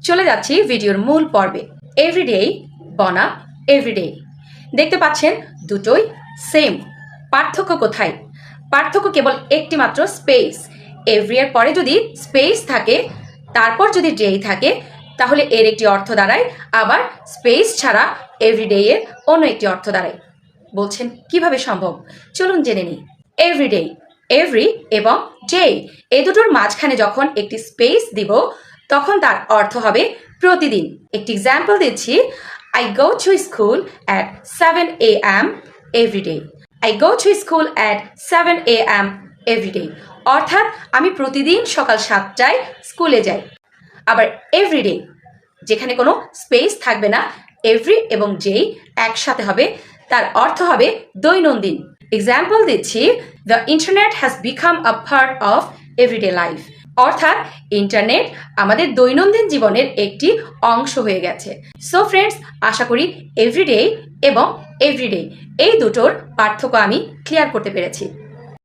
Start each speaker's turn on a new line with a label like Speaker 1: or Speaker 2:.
Speaker 1: চলে যাচ্ছি ভিডিওর মূল পর্বে। এভরিডে বনাম এভরিডে। দেখতে পাচ্ছেন দুটোই সেম। পার্থক্য কোথায়? পার্থক্য কেবল একটি মাত্র, স্পেস। এভরি এর পরে যদি স্পেস থাকে, তারপর যদি ডে থাকে, তাহলে এর একটি অর্থ দাঁড়ায়, আবার স্পেস ছাড়া এভরিডে এর অন্য একটি অর্থ দাঁড়ায়। বলছেন কিভাবে সম্ভব? চলুন জেনে নিই। এভরিডে, এভরি এবং ডে, এই দুটোর মাঝখানে যখন একটি স্পেস দিব, তখন তার অর্থ হবে প্রতিদিন। একটি এক্সাম্পল দিচ্ছি। I go to school at 7 a.m. every day. I go to school at 7 a.m. every day. অর্থাৎ আমি প্রতিদিন সকাল 7টায় স্কুলে যাই। আবার এভরিডে, যেখানে কোনো স্পেস থাকবে না, এভরি এবং ডে একসাথে হবে, তার অর্থ হবে দৈনন্দিন। এক্সাম্পল দিচ্ছি, the internet has become a part of everyday life. অর্থাৎ ইন্টারনেট আমাদের দৈনন্দিন জীবনের একটি অংশ হয়ে গেছে। সো ফ্রেন্ডস, আশা করি এভরিডে এবং এভরিডে এই দুটোর পার্থক্য আমি ক্লিয়ার করতে পেরেছি।